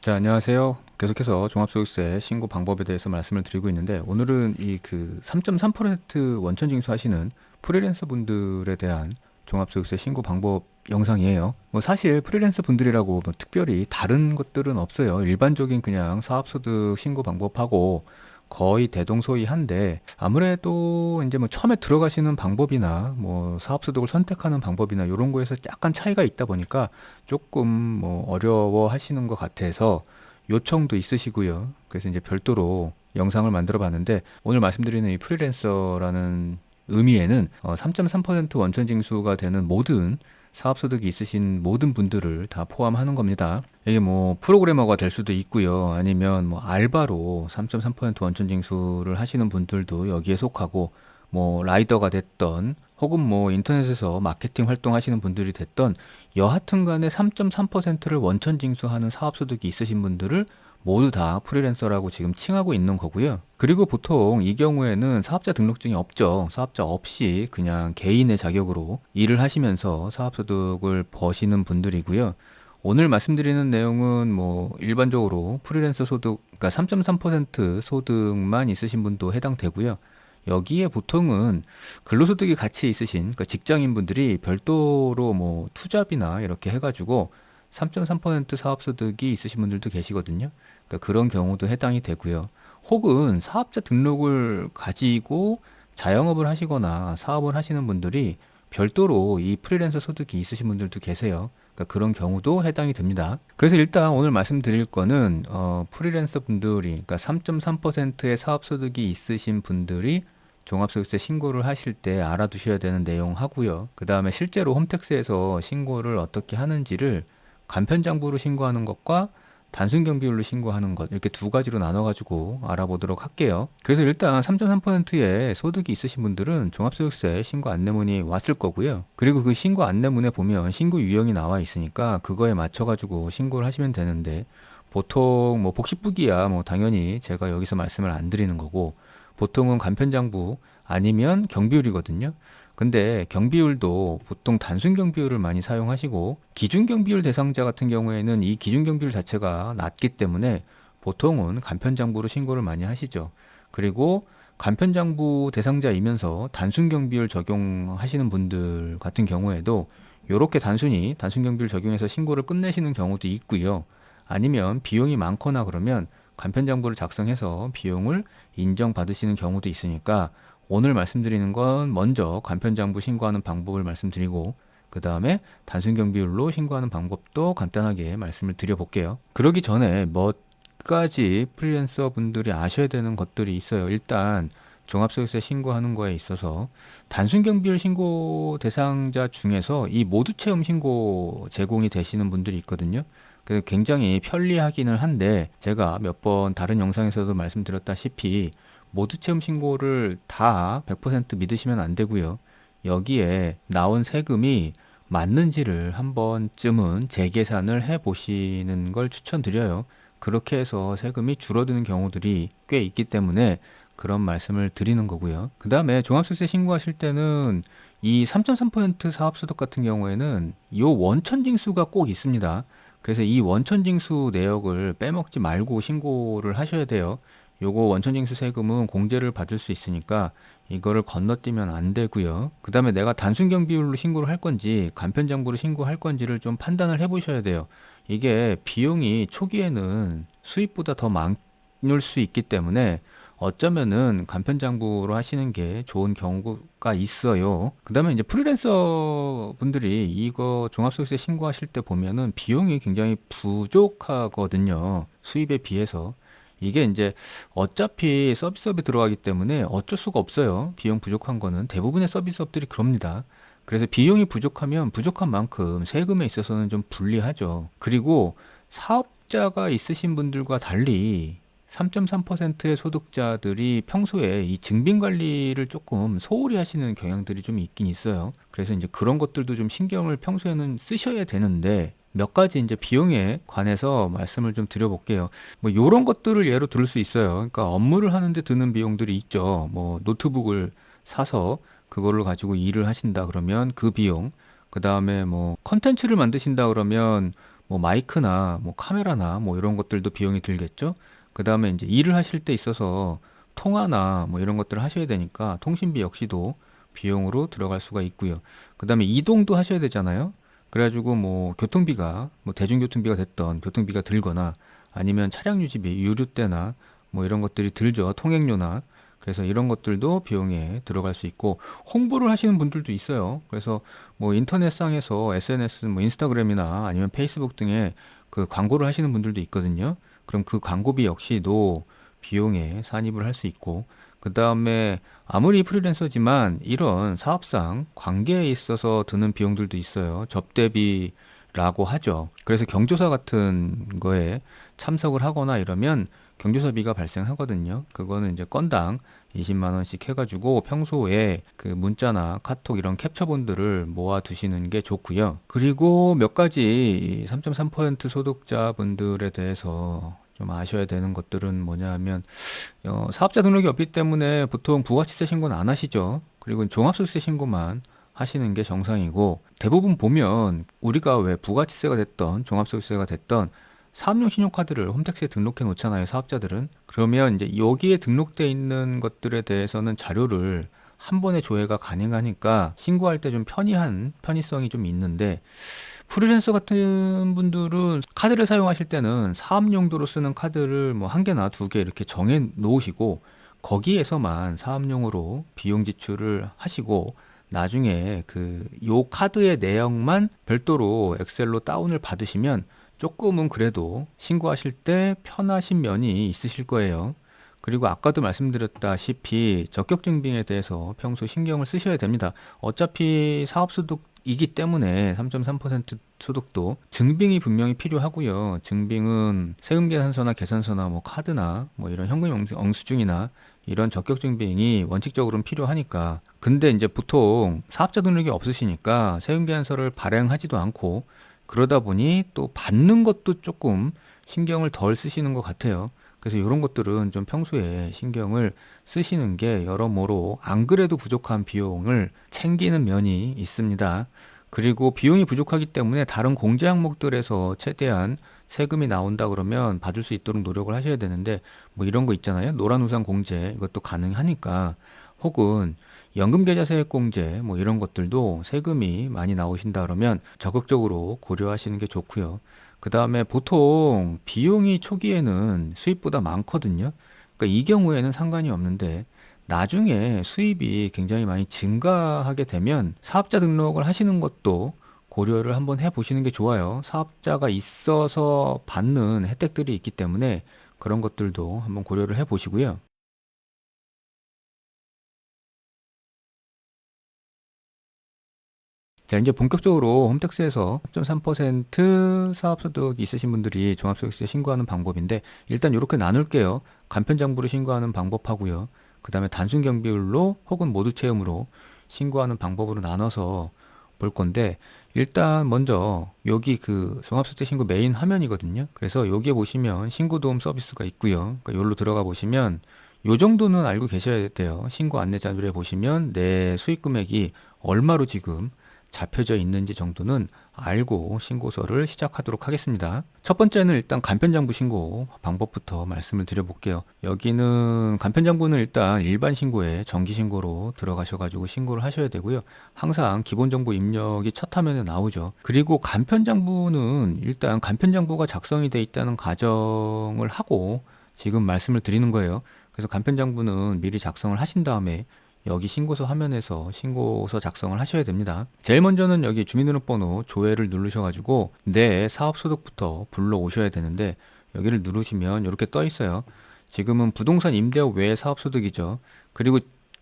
자, 안녕하세요. 계속해서 종합소득세 신고 방법에 대해서 말씀을 드리고 있는데, 오늘은 이 3.3% 원천징수 하시는 프리랜서 분들에 대한 종합소득세 신고 방법 영상이에요. 뭐 사실 프리랜서 분들이라고 뭐 특별히 다른 것들은 없어요. 일반적인 그냥 사업소득 신고 방법하고 거의 대동소이한데, 아무래도 이제 뭐 처음에 들어가시는 방법이나 뭐 사업소득을 선택하는 방법이나 이런 거에서 약간 차이가 있다 보니까 조금 뭐 어려워 하시는 것 같아서 요청도 있으시고요. 그래서 이제 별도로 영상을 만들어 봤는데, 오늘 말씀드리는 이 프리랜서라는 의미에는 3.3% 원천 징수가 되는 모든 사업소득이 있으신 모든 분들을 다 포함하는 겁니다. 이게 뭐 프로그래머가 될 수도 있고요. 아니면 뭐 알바로 3.3% 원천 징수를 하시는 분들도 여기에 속하고, 뭐 라이더가 됐던 혹은 뭐 인터넷에서 마케팅 활동하시는 분들이 됐던, 여하튼 간에 3.3%를 원천 징수하는 사업소득이 있으신 분들을 모두 다 프리랜서라고 지금 칭하고 있는 거고요. 그리고 보통 이 경우에는 사업자 등록증이 없죠. 사업자 없이 그냥 개인의 자격으로 일을 하시면서 사업소득을 버시는 분들이고요. 오늘 말씀드리는 내용은 뭐 일반적으로 프리랜서 소득, 그러니까 3.3% 소득만 있으신 분도 해당되고요. 여기에 보통은 근로소득이 같이 있으신, 그러니까 직장인분들이 별도로 뭐 투잡이나 이렇게 해가지고 3.3% 사업소득이 있으신 분들도 계시거든요. 그러니까 그런 경우도 해당이 되고요. 혹은 사업자 등록을 가지고 자영업을 하시거나 사업을 하시는 분들이 별도로 이 프리랜서 소득이 있으신 분들도 계세요. 그러니까 그런 경우도 해당이 됩니다. 그래서 일단 오늘 말씀드릴 거는 프리랜서 분들이, 그러니까 3.3%의 사업소득이 있으신 분들이 종합소득세 신고를 하실 때 알아두셔야 되는 내용 하고요. 그 다음에 실제로 홈택스에서 신고를 어떻게 하는지를 간편장부로 신고하는 것과 단순 경비율로 신고하는 것, 이렇게 두 가지로 나눠가지고 알아보도록 할게요. 그래서 일단 3.3%의 소득이 있으신 분들은 종합소득세 신고 안내문이 왔을 거고요. 그리고 그 신고 안내문에 보면 신고 유형이 나와 있으니까 그거에 맞춰가지고 신고를 하시면 되는데, 보통 뭐 복식부기야 뭐 당연히 제가 여기서 말씀을 안 드리는 거고, 보통은 간편장부 아니면 경비율이거든요. 근데 경비율도 보통 단순 경비율을 많이 사용하시고, 기준 경비율 대상자 같은 경우에는 이 기준 경비율 자체가 낮기 때문에 보통은 간편장부로 신고를 많이 하시죠. 그리고 간편장부 대상자이면서 단순 경비율 적용하시는 분들 같은 경우에도 이렇게 단순히 단순 경비율 적용해서 신고를 끝내시는 경우도 있고요. 아니면 비용이 많거나 그러면 간편장부를 작성해서 비용을 인정받으시는 경우도 있으니까, 오늘 말씀드리는 건 먼저 간편장부 신고하는 방법을 말씀드리고, 그 다음에 단순 경비율로 신고하는 방법도 간단하게 말씀을 드려볼게요. 그러기 전에 몇 가지 프리랜서 분들이 아셔야 되는 것들이 있어요. 일단 종합소득세 신고하는 거에 있어서 단순 경비율 신고 대상자 중에서 이 모두 체험 신고 제공이 되시는 분들이 있거든요. 그래서 굉장히 편리하기는 한데, 제가 몇 번 다른 영상에서도 말씀드렸다시피 모두 체험 신고를 다 100% 믿으시면 안 되고요. 여기에 나온 세금이 맞는지를 한 번쯤은 재계산을 해 보시는 걸 추천드려요. 그렇게 해서 세금이 줄어드는 경우들이 꽤 있기 때문에 그런 말씀을 드리는 거고요. 그 다음에 종합소득세 신고하실 때는 이 3.3% 사업소득 같은 경우에는 이 원천징수가 꼭 있습니다. 그래서 이 원천징수 내역을 빼먹지 말고 신고를 하셔야 돼요. 요거 원천징수 세금은 공제를 받을 수 있으니까 이거를 건너뛰면 안 되고요. 그 다음에 내가 단순 경비율로 신고를 할 건지 간편장부로 신고할 건지를 좀 판단을 해 보셔야 돼요. 이게 비용이 초기에는 수입보다 더 많을 수 있기 때문에 어쩌면은 간편장부로 하시는 게 좋은 경우가 있어요. 그 다음에 이제 프리랜서 분들이 이거 종합소득세 신고하실 때 보면은 비용이 굉장히 부족하거든요. 수입에 비해서. 이게 이제 어차피 서비스업에 들어가기 때문에 어쩔 수가 없어요. 비용 부족한 거는 대부분의 서비스업들이 그럽니다. 그래서 비용이 부족하면 부족한 만큼 세금에 있어서는 좀 불리하죠. 그리고 사업자가 있으신 분들과 달리 3.3%의 소득자들이 평소에 이 증빙 관리를 조금 소홀히 하시는 경향들이 좀 있긴 있어요. 그래서 이제 그런 것들도 좀 신경을 평소에는 쓰셔야 되는데, 몇 가지 이제 비용에 관해서 말씀을 좀 드려볼게요. 뭐 요런 것들을 예로 들을 수 있어요. 그러니까 업무를 하는데 드는 비용들이 있죠. 뭐 노트북을 사서 그거를 가지고 일을 하신다 그러면 그 비용, 그 다음에 뭐 컨텐츠를 만드신다 그러면 뭐 마이크나 뭐 카메라나 뭐 이런 것들도 비용이 들겠죠. 그 다음에 이제 일을 하실 때 있어서 통화나 뭐 이런 것들을 하셔야 되니까 통신비 역시도 비용으로 들어갈 수가 있고요. 그 다음에 이동도 하셔야 되잖아요. 그래가지고 뭐 교통비가 뭐 대중교통비가 됐던 교통비가 들거나 아니면 차량 유지비, 유류세나 뭐 이런 것들이 들죠. 통행료나. 그래서 이런 것들도 비용에 들어갈 수 있고 홍보를 하시는 분들도 있어요. 그래서 뭐 인터넷상에서 SNS, 뭐 인스타그램이나 아니면 페이스북 등에 그 광고를 하시는 분들도 있거든요. 그럼 그 광고비 역시도 비용에 산입을 할 수 있고 그 다음에 아무리 프리랜서지만 이런 사업상 관계에 있어서 드는 비용들도 있어요. 접대비라고 하죠. 그래서 경조사 같은 거에 참석을 하거나 이러면 경조사비가 발생하거든요. 그거는 이제 건당 20만 원씩 해가지고 평소에 그 문자나 카톡 이런 캡처본들을 모아 두시는 게 좋고요. 그리고 몇 가지 3.3% 소득자분들에 대해서 좀 아셔야 되는 것들은 뭐냐 하면 사업자 등록이 없기 때문에 보통 부가치세 신고는 안 하시죠. 그리고 종합소득세 신고만 하시는 게 정상이고 대부분 보면 우리가 왜 부가치세가 됐던 종합소득세가 됐던 사업용 신용카드를 홈택스에 등록해 놓잖아요, 사업자들은. 그러면 이제 여기에 등록돼 있는 것들에 대해서는 자료를 한 번에 조회가 가능하니까 신고할 때 좀 편의성이 좀 있는데 프리랜서 같은 분들은 카드를 사용하실 때는 사업 용도로 쓰는 카드를 뭐 한 개나 두 개 이렇게 정해 놓으시고 거기에서만 사업용으로 비용 지출을 하시고 나중에 그 요 카드의 내역만 별도로 엑셀로 다운을 받으시면 조금은 그래도 신고하실 때 편하신 면이 있으실 거예요. 그리고 아까도 말씀드렸다시피 적격증빙에 대해서 평소 신경을 쓰셔야 됩니다. 어차피 사업소득이기 때문에 3.3% 소득도 증빙이 분명히 필요하고요. 증빙은 세금계산서나 계산서나 뭐 카드나 뭐 이런 현금 영수증이나 이런 적격증빙이 원칙적으로는 필요하니까. 근데 이제 보통 사업자 등록이 없으시니까 세금계산서를 발행하지도 않고 그러다 보니 또 받는 것도 조금 신경을 덜 쓰시는 것 같아요. 그래서 이런 것들은 좀 평소에 신경을 쓰시는 게 여러모로 안 그래도 부족한 비용을 챙기는 면이 있습니다. 그리고 비용이 부족하기 때문에 다른 공제 항목들에서 최대한 세금이 나온다 그러면 받을 수 있도록 노력을 하셔야 되는데 뭐 이런 거 있잖아요. 노란우산 공제 이것도 가능하니까 혹은 연금계좌세액 공제 뭐 이런 것들도 세금이 많이 나오신다 그러면 적극적으로 고려하시는 게 좋고요. 그 다음에 보통 비용이 초기에는 수입보다 많거든요. 그러니까 이 경우에는 상관이 없는데 나중에 수입이 굉장히 많이 증가하게 되면 사업자 등록을 하시는 것도 고려를 한번 해보시는 게 좋아요. 사업자가 있어서 받는 혜택들이 있기 때문에 그런 것들도 한번 고려를 해보시고요. 자, 이제 본격적으로 홈택스에서 3.3% 사업소득이 있으신 분들이 종합소득세 신고하는 방법인데 일단 이렇게 나눌게요. 간편장부로 신고하는 방법하고요. 그 다음에 단순 경비율로 혹은 모두 채용으로 신고하는 방법으로 나눠서 볼 건데 일단 먼저 여기 그 종합소득세 신고 메인 화면이거든요. 그래서 여기에 보시면 신고도움 서비스가 있고요. 그러니까 여기로 들어가 보시면 요 정도는 알고 계셔야 돼요. 신고 안내자료에 보시면 내 수익 금액이 얼마로 지금 잡혀져 있는지 정도는 알고 신고서를 시작하도록 하겠습니다. 첫 번째는 일단 간편장부 신고 방법부터 말씀을 드려볼게요. 여기는 간편장부는 일단 일반 신고에 정기 신고로 들어가셔가지고 신고를 하셔야 되고요. 항상 기본정보 입력이 첫 화면에 나오죠. 그리고 간편장부는 일단 간편장부가 작성이 돼 있다는 가정을 하고 지금 말씀을 드리는 거예요. 그래서 간편장부는 미리 작성을 하신 다음에 여기 신고서 화면에서 신고서 작성을 하셔야 됩니다. 제일 먼저는 여기 주민등록번호 조회를 누르셔가지고 내 사업소득부터 불러오셔야 되는데 여기를 누르시면 이렇게 떠 있어요. 지금은 부동산 임대업 외의 사업소득이죠. 그리고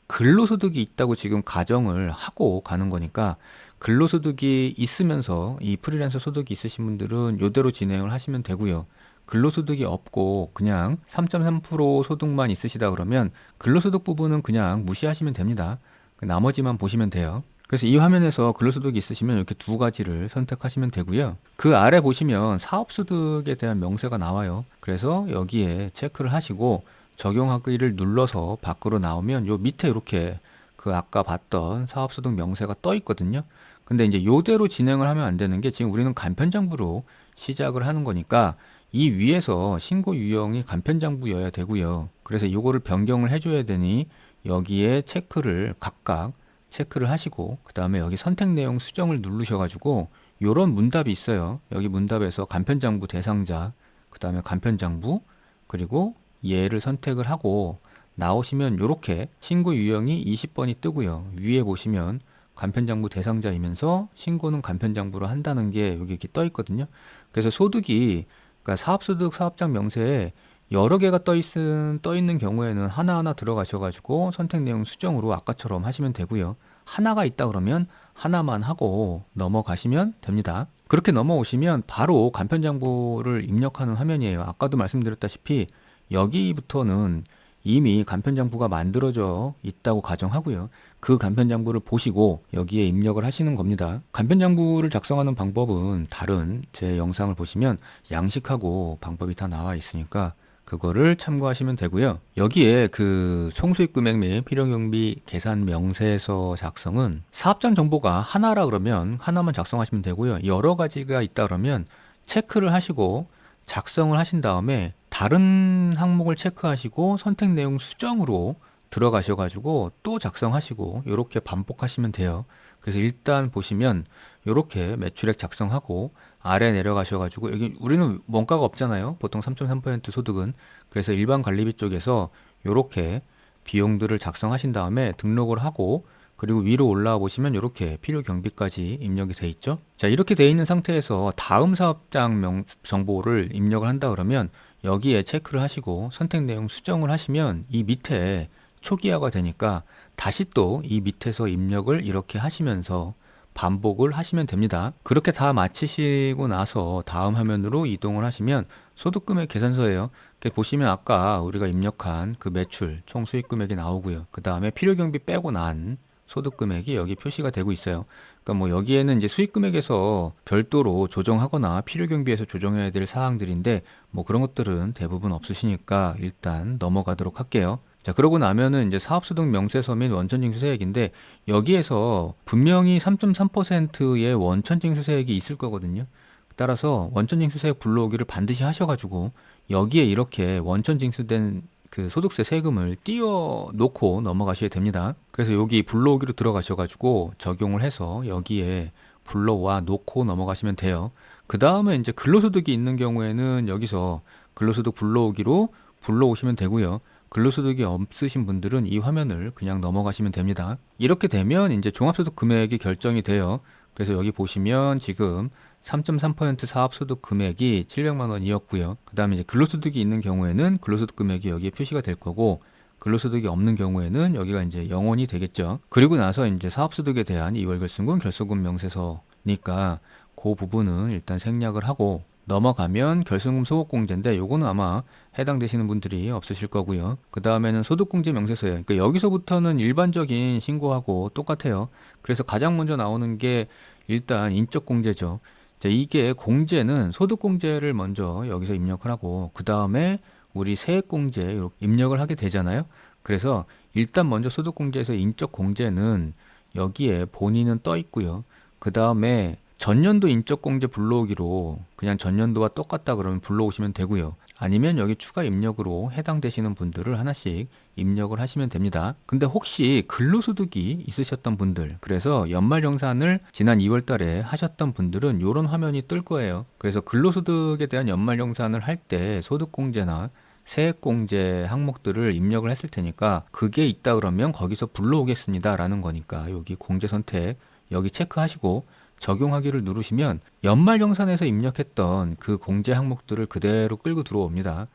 근로소득이 있다고 지금 가정을 하고 가는 거니까 근로소득이 있으면서 이 프리랜서 소득이 있으신 분들은 이대로 진행을 하시면 되고요. 근로소득이 없고 그냥 3.3% 소득만 있으시다 그러면 근로소득 부분은 그냥 무시하시면 됩니다. 나머지만 보시면 돼요. 그래서 이 화면에서 근로소득이 있으시면 이렇게 두 가지를 선택하시면 되고요. 그 아래 보시면 사업소득에 대한 명세가 나와요. 그래서 여기에 체크를 하시고 적용하기를 눌러서 밖으로 나오면 요 밑에 이렇게 그 아까 봤던 사업소득 명세가 떠 있거든요. 근데 이제 요대로 진행을 하면 안 되는 게 지금 우리는 간편장부로 시작을 하는 거니까 이 위에서 신고 유형이 간편장부여야 되고요. 그래서 이거를 변경을 해줘야 되니 여기에 체크를 각각 체크를 하시고 그 다음에 여기 선택 내용 수정을 누르셔가지고 요런 문답이 있어요. 여기 문답에서 간편장부 대상자 그 다음에 간편장부 그리고 얘를 선택을 하고 나오시면 요렇게 신고 유형이 20번이 뜨고요. 위에 보시면 간편장부 대상자이면서 신고는 간편장부로 한다는 게 여기 이렇게 떠 있거든요. 그래서 소득이 그러니까 사업소득 사업장 명세에 여러 개가 떠 있는 경우에는 하나하나 들어가셔가지고 선택 내용 수정으로 아까처럼 하시면 되고요. 하나가 있다 그러면 하나만 하고 넘어가시면 됩니다. 그렇게 넘어오시면 바로 간편장부를 입력하는 화면이에요. 아까도 말씀드렸다시피 여기부터는 이미 간편장부가 만들어져 있다고 가정하고요. 그 간편장부를 보시고 여기에 입력을 하시는 겁니다. 간편장부를 작성하는 방법은 다른 제 영상을 보시면 양식하고 방법이 다 나와 있으니까 그거를 참고하시면 되고요. 여기에 그 총수익 금액 및 필요경비 계산 명세서 작성은 사업장 정보가 하나라 그러면 하나만 작성하시면 되고요. 여러 가지가 있다 그러면 체크를 하시고 작성을 하신 다음에 다른 항목을 체크하시고 선택 내용 수정으로 들어가셔가지고 또 작성하시고 이렇게 반복하시면 돼요. 그래서 일단 보시면 이렇게 매출액 작성하고 아래 내려가셔가지고 여기 우리는 원가가 없잖아요. 보통 3.3% 소득은. 그래서 일반 관리비 쪽에서 이렇게 비용들을 작성하신 다음에 등록을 하고 그리고 위로 올라와 보시면 이렇게 필요 경비까지 입력이 돼 있죠. 자, 이렇게 돼 있는 상태에서 다음 사업장 정보를 입력을 한다 그러면 여기에 체크를 하시고 선택 내용 수정을 하시면 이 밑에 초기화가 되니까 다시 또 이 밑에서 입력을 이렇게 하시면서 반복을 하시면 됩니다. 그렇게 다 마치시고 나서 다음 화면으로 이동을 하시면 소득금액 계산서예요. 보시면 아까 우리가 입력한 그 매출 총 수익 금액이 나오고요. 그 다음에 필요경비 빼고 난 소득 금액이 여기 표시가 되고 있어요. 그러니까 뭐 여기에는 이제 수익 금액에서 별도로 조정하거나 필요 경비에서 조정해야 될 사항들인데 뭐 그런 것들은 대부분 없으시니까 일단 넘어가도록 할게요. 자, 그러고 나면은 이제 사업소득 명세서 및 원천징수세액인데 여기에서 분명히 3.3%의 원천징수세액이 있을 거거든요. 따라서 원천징수세액 불러오기를 반드시 하셔가지고 여기에 이렇게 원천징수된 그 소득세 세금을 띄워 놓고 넘어가셔야 됩니다. 그래서 여기 불러오기로 들어가셔가지고 적용을 해서 여기에 불러와 놓고 넘어가시면 돼요. 그 다음에 이제 근로소득이 있는 경우에는 여기서 근로소득 불러오기로 불러오시면 되고요. 근로소득이 없으신 분들은 이 화면을 그냥 넘어가시면 됩니다. 이렇게 되면 이제 종합소득 금액이 결정이 돼요. 그래서 여기 보시면 지금 3.3% 사업소득 금액이 700만 원이었고요. 그 다음에 이제 근로소득이 있는 경우에는 근로소득 금액이 여기에 표시가 될 거고 근로소득이 없는 경우에는 여기가 이제 0원이 되겠죠. 그리고 나서 이제 사업소득에 대한 2월 결승금, 결소금 명세서니까 그 부분은 일단 생략을 하고 넘어가면 결승금 소득공제인데 요거는 아마 해당되시는 분들이 없으실 거고요. 그 다음에는 소득공제 명세서예요. 그러니까 여기서부터는 일반적인 신고하고 똑같아요. 그래서 가장 먼저 나오는 게 일단 인적공제죠. 자, 이게 공제는 소득공제를 먼저 여기서 입력을 하고 그 다음에 우리 세액공제 이렇게 입력을 하게 되잖아요. 그래서 일단 먼저 소득공제에서 인적공제는 여기에 본인은 떠 있고요. 그 다음에 전년도 인적공제 불러오기로 그냥 전년도와 똑같다 그러면 불러오시면 되고요. 아니면 여기 추가 입력으로 해당되시는 분들을 하나씩 입력을 하시면 됩니다. 근데 혹시 근로소득이 있으셨던 분들, 그래서 연말정산을 지난 2월 달에 하셨던 분들은 이런 화면이 뜰 거예요. 그래서 근로소득에 대한 연말정산을 할 때 소득공제나 세액공제 항목들을 입력을 했을 테니까 그게 있다 그러면 거기서 불러오겠습니다 라는 거니까 여기 공제 선택 여기 체크하시고 적용하기를 누르시면 연말정산에서 입력했던 그 공제 항목들을 그대로 끌고 들어옵니다.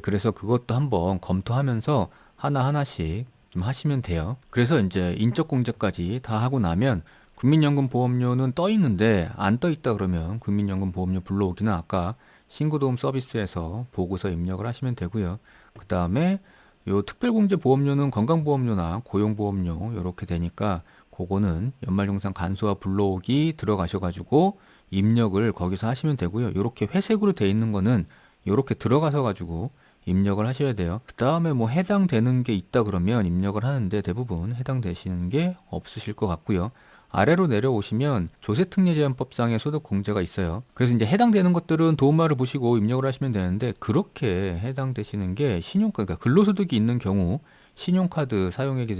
그래서 그것도 한번 검토하면서 하나하나씩 좀 하시면 돼요. 그래서 이제 인적공제까지 다 하고 나면 국민연금 보험료는 떠 있는데 안 떠 있다 그러면 국민연금 보험료 불러오기는 아까 신고도움 서비스에서 보고서 입력을 하시면 되고요. 그 다음에 요 특별공제 보험료는 건강보험료나 고용보험료 이렇게 되니까 그거는 연말정산 간소화 불러오기 들어가셔가지고 입력을 거기서 하시면 되고요. 이렇게 회색으로 돼 있는 거는 이렇게 들어가서 가지고 입력을 하셔야 돼요. 그 다음에 뭐 해당되는 게 있다 그러면 입력을 하는데 대부분 해당되시는 게 없으실 것 같고요. 아래로 내려오시면 조세특례제한법상의 소득공제가 있어요. 그래서 이제 해당되는 것들은 도움말을 보시고 입력을 하시면 되는데, 그렇게 해당되시는 게 신용카, 그러니까 근로소득이 있는 경우 신용카드 사용액에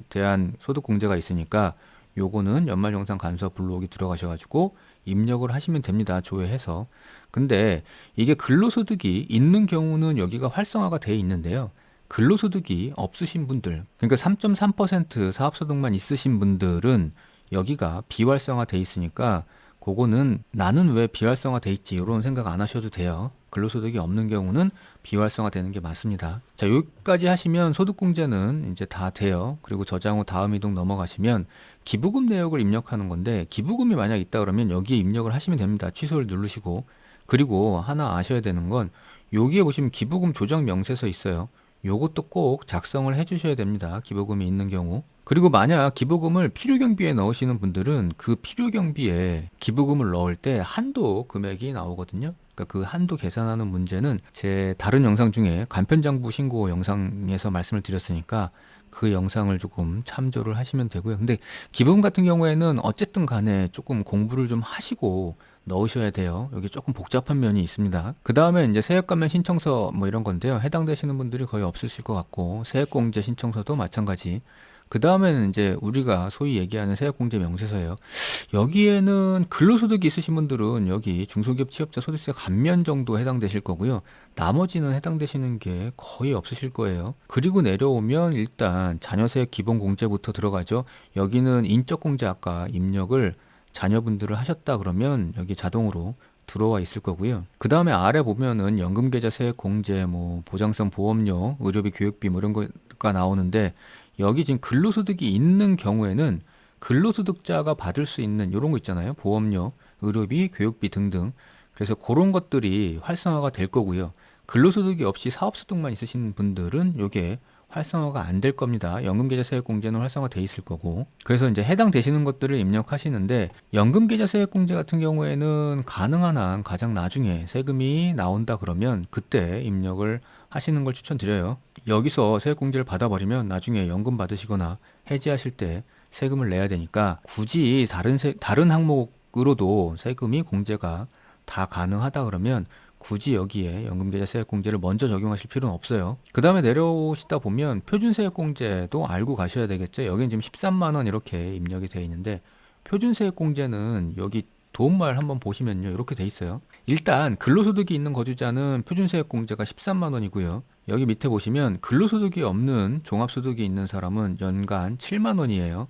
대한 소득공제가 있으니까 요거는 연말정산간서 불러오기 들어가셔가지고 입력을 하시면 됩니다. 조회해서. 근데 이게 근로소득이 있는 경우는 여기가 활성화가 돼 있는데요. 근로소득이 없으신 분들, 그러니까 3.3% 사업소득만 있으신 분들은 여기가 비활성화 돼 있으니까 그거는 나는 왜 비활성화 돼 있지 이런 생각 안 하셔도 돼요. 근로소득이 없는 경우는 비활성화 되는 게 맞습니다. 자, 여기까지 하시면 소득공제는 이제 다 돼요. 그리고 저장 후 다음 이동 넘어가시면 기부금 내역을 입력하는 건데, 기부금이 만약 있다 그러면 여기에 입력을 하시면 됩니다. 취소를 누르시고. 그리고 하나 아셔야 되는 건 여기에 보시면 기부금 조정 명세서 있어요. 요것도 꼭 작성을 해 주셔야 됩니다. 기부금이 있는 경우. 그리고 만약 기부금을 필요경비에 넣으시는 분들은 그 필요경비에 기부금을 넣을 때 한도 금액이 나오거든요. 그러니까 그 한도 계산하는 문제는 제 다른 영상 중에 간편장부 신고 영상에서 말씀을 드렸으니까 그 영상을 조금 참조를 하시면 되고요. 근데 기부금 같은 경우에는 어쨌든 간에 조금 공부를 좀 하시고 넣으셔야 돼요. 여기 조금 복잡한 면이 있습니다. 그 다음에 이제 세액감면 신청서 뭐 이런 건데요. 해당되시는 분들이 거의 없으실 것 같고, 세액공제 신청서도 마찬가지. 그 다음에는 이제 우리가 소위 얘기하는 세액공제 명세서예요. 여기에는 근로소득이 있으신 분들은 여기 중소기업 취업자 소득세 감면 정도 해당되실 거고요. 나머지는 해당되시는 게 거의 없으실 거예요. 그리고 내려오면 일단 자녀세액 기본공제부터 들어가죠. 여기는 인적공제 아까 입력을 자녀분들을 하셨다 그러면 여기 자동으로 들어와 있을 거고요. 그 다음에 아래 보면은 연금계좌 세액공제, 뭐 보장성 보험료, 의료비, 교육비 뭐 이런 거가 나오는데, 여기 지금 근로소득이 있는 경우에는 근로소득자가 받을 수 있는 이런 거 있잖아요. 보험료, 의료비, 교육비 등등. 그래서 그런 것들이 활성화가 될 거고요. 근로소득이 없이 사업소득만 있으신 분들은 이게 활성화가 안 될 겁니다. 연금계좌 세액공제는 활성화돼 있을 거고. 그래서 이제 해당되시는 것들을 입력하시는데, 연금계좌 세액공제 같은 경우에는 가능한 한 가장 나중에 세금이 나온다 그러면 그때 입력을 하시는 걸 추천드려요. 여기서 세액공제를 받아버리면 나중에 연금 받으시거나 해지하실 때 세금을 내야 되니까 굳이 다른 항목으로도 세금이 공제가 다 가능하다 그러면 굳이 여기에 연금계좌 세액공제를 먼저 적용하실 필요는 없어요. 그 다음에 내려오시다 보면 표준세액공제도 알고 가셔야 되겠죠. 여기는 지금 13만 원 이렇게 입력이 되어 있는데, 표준세액공제는 여기 도움말 한번 보시면요, 이렇게 돼 있어요. 일단 근로소득이 있는 거주자는 표준세액공제가 13만 원이고요. 여기 밑에 보시면 근로소득이 없는 종합소득이 있는 사람은 연간 7만 원이에요.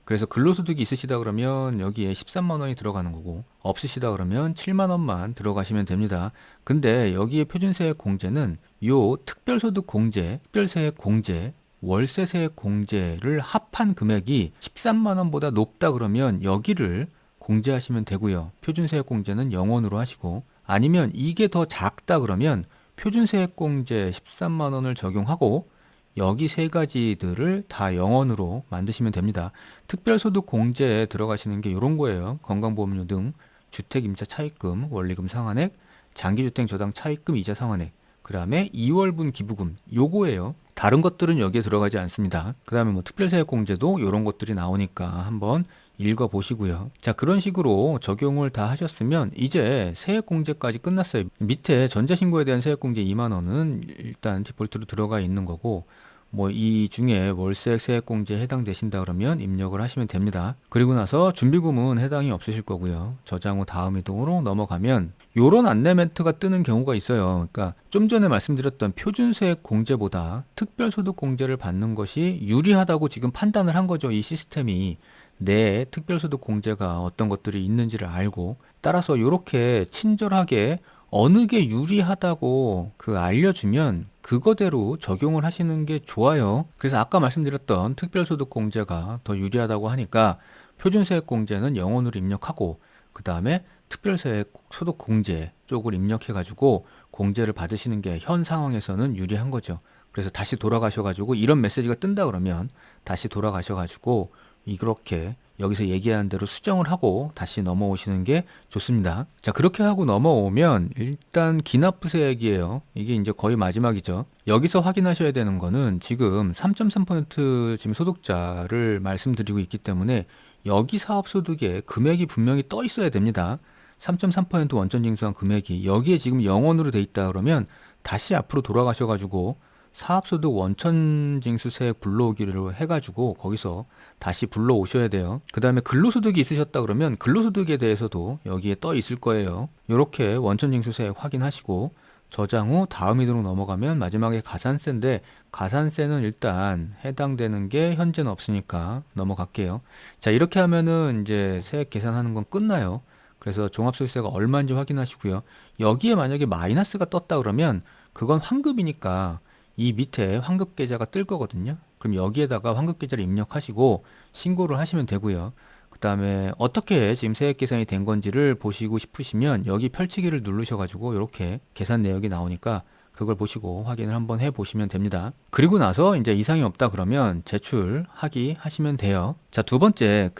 그래서 근로소득이 있으시다 그러면 여기에 13만 원이 들어가는 거고, 없으시다 그러면 7만 원만 들어가시면 됩니다. 근데 여기에 표준세액 공제는 요 특별소득 공제, 특별세액 공제, 월세세액 공제를 합한 금액이 13만 원보다 높다 그러면 여기를 공제하시면 되고요. 표준세액 공제는 0원으로 하시고, 아니면 이게 더 작다 그러면 표준세액 공제 13만 원을 적용하고 여기 세 가지들을 다 0원으로 만드시면 됩니다. 특별소득 공제에 들어가시는 게 이런 거예요. 건강보험료 등 주택임차 차입금, 원리금 상환액, 장기주택 저당 차입금 이자 상환액, 그 다음에 2월분 기부금, 요거예요. 다른 것들은 여기에 들어가지 않습니다. 그 다음에 뭐 특별세액 공제도 이런 것들이 나오니까 한번 읽어보시고요. 자, 그런 식으로 적용을 다 하셨으면 이제 세액공제까지 끝났어요. 밑에 전자신고에 대한 세액공제 2만 원은 일단 디폴트로 들어가 있는 거고, 뭐 이 중에 월세 세액공제에 해당되신다 그러면 입력을 하시면 됩니다. 그리고 나서 준비금은 해당이 없으실 거고요. 저장 후 다음 이동으로 넘어가면 요런 안내 멘트가 뜨는 경우가 있어요. 그러니까 좀 전에 말씀드렸던 표준세액 공제보다 특별소득 공제를 받는 것이 유리하다고 지금 판단을 한 거죠. 이 시스템이 내 특별소득 공제가 어떤 것들이 있는지를 알고, 따라서 이렇게 친절하게 어느 게 유리하다고 알려주면 그거대로 적용을 하시는 게 좋아요. 그래서 아까 말씀드렸던 특별소득 공제가 더 유리하다고 하니까 표준세액 공제는 0원으로 입력하고, 그 다음에 특별세액 소득 공제 쪽을 입력해가지고 공제를 받으시는 게 현 상황에서는 유리한 거죠. 그래서 다시 돌아가셔가지고 이런 메시지가 뜬다 그러면 다시 돌아가셔가지고 이렇게 여기서 얘기하는 대로 수정을 하고 다시 넘어오시는 게 좋습니다. 자, 그렇게 하고 넘어오면 일단 기납부세액이에요. 이게 이제 거의 마지막이죠. 여기서 확인하셔야 되는 거는 지금 3.3% 지금 소득자를 말씀드리고 있기 때문에 여기 사업소득에 금액이 분명히 떠 있어야 됩니다. 3.3% 원천징수한 금액이 여기에 지금 0원으로 돼 있다 그러면 다시 앞으로 돌아가셔가지고 사업소득 원천징수세액 불러오기로 해가지고 거기서 다시 불러오셔야 돼요. 그 다음에 근로소득이 있으셨다 그러면 근로소득에 대해서도 여기에 떠 있을 거예요. 이렇게 원천징수세액 확인하시고 저장 후 다음 위로 넘어가면 마지막에 가산세인데 가산세는 일단 해당되는 게 현재는 없으니까 넘어갈게요. 자, 이렇게 하면은 이제 세액 계산하는 건 끝나요. 그래서 종합소득세가 얼마인지 확인하시고요. 여기에 만약에 마이너스가 떴다 그러면 그건 환급이니까 이 밑에 환급 계좌가 뜰 거거든요. 그럼 여기에다가 환급 계좌를 입력하시고 신고를 하시면 되고요. 그 다음에 어떻게 지금 세액 계산이 된 건지를 보시고 싶으시면 여기 펼치기를 누르셔가지고 이렇게 계산 내역이 나오니까 그걸 보시고 확인을 한번 해 보시면 됩니다. 그리고 나서 이제 이상이 없다 그러면 제출하기 하시면 돼요. 자, 두 번째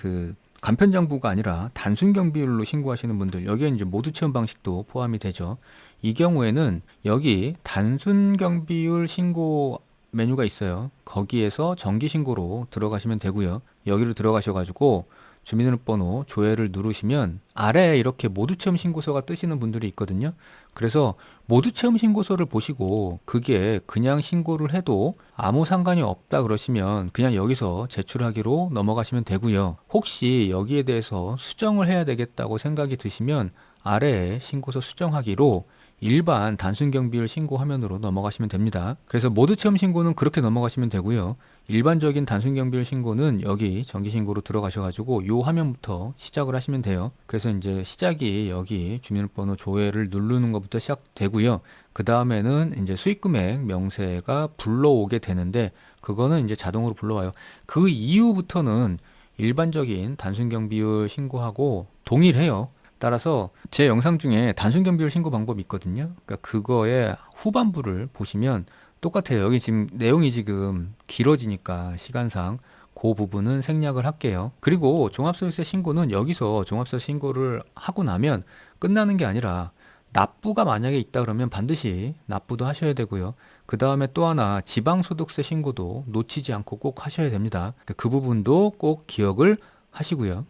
간편장부가 아니라 단순 경비율로 신고하시는 분들, 여기에 이제 모두 체험 방식도 포함이 되죠. 이 경우에는 여기 단순 경비율 신고 메뉴가 있어요. 거기에서 정기 신고로 들어가시면 되고요. 여기로 들어가셔가지고 주민등록번호 조회를 누르시면 아래에 이렇게 모두 체험 신고서가 뜨시는 분들이 있거든요. 그래서 모두 체험 신고서를 보시고 그게 그냥 신고를 해도 아무 상관이 없다 그러시면 그냥 여기서 제출하기로 넘어가시면 되고요. 혹시 여기에 대해서 수정을 해야 되겠다고 생각이 드시면 아래에 신고서 수정하기로 일반 단순 경비율 신고 화면으로 넘어가시면 됩니다. 그래서 모두 체험 신고는 그렇게 넘어가시면 되고요. 일반적인 단순 경비율 신고는 여기 정기 신고로 들어가셔가지고 이 화면부터 시작을 하시면 돼요. 그래서 이제 시작이 여기 주민번호 조회를 누르는 것부터 시작되고요. 그 다음에는 이제 수익금액 명세가 불러오게 되는데 그거는 이제 자동으로 불러와요. 그 이후부터는 일반적인 단순 경비율 신고하고 동일해요. 따라서 제 영상 중에 단순 경비율 신고 방법이 있거든요. 그러니까 그거의 후반부를 보시면 똑같아요. 여기 지금 내용이 지금 길어지니까 시간상 그 부분은 생략을 할게요. 그리고 종합소득세 신고는 여기서 종합소득세 신고를 하고 나면 끝나는 게 아니라 납부가 만약에 있다 그러면 반드시 납부도 하셔야 되고요. 그 다음에 또 하나 지방소득세 신고도 놓치지 않고 꼭 하셔야 됩니다. 그 부분도 꼭 기억을 하시고요.